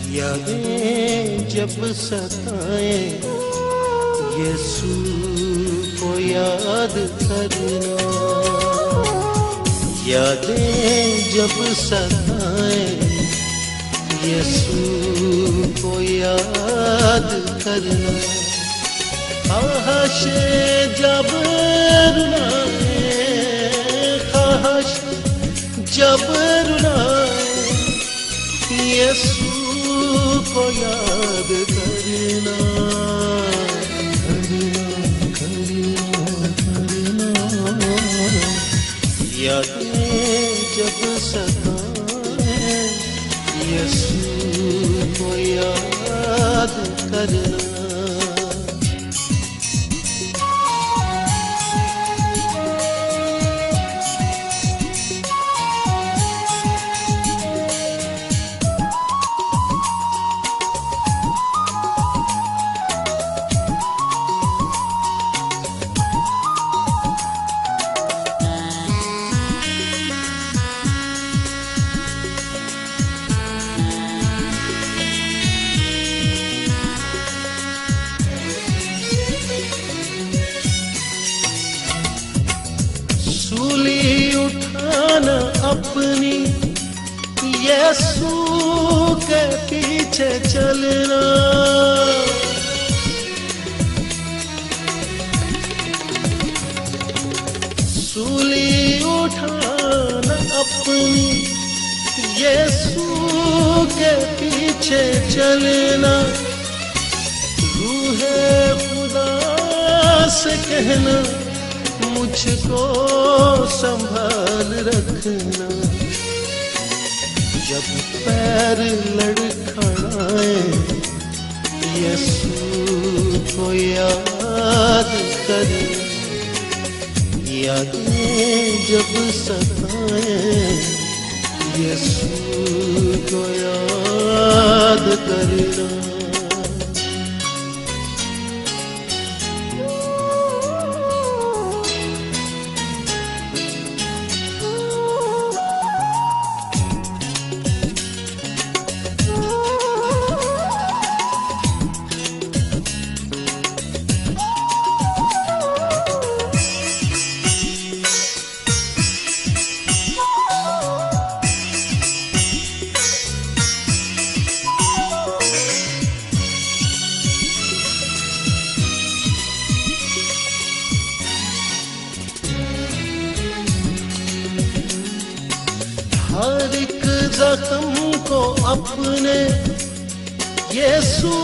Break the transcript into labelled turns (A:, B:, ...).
A: यादें जब सताए यीशु को याद करना, यादें जब सताए यीशु को याद करना। ख्वाहिश जब रुलाए, ख्वाहिश जब रुलाए यीशु को याद करना, करना। यादें जब सताए यीशु को याद करना। सूली उठाना अपनी यीशु के पीछे चलना, सूली उठाना अपनी यीशु के पीछे चलना। रूहे खुदा से कहना मुझको संभाल रखना, जब पैर लड़खड़ाए यीशु को याद करना। यादें जब सताए यीशु को याद करना। हर एक जख्म को अपने यीशु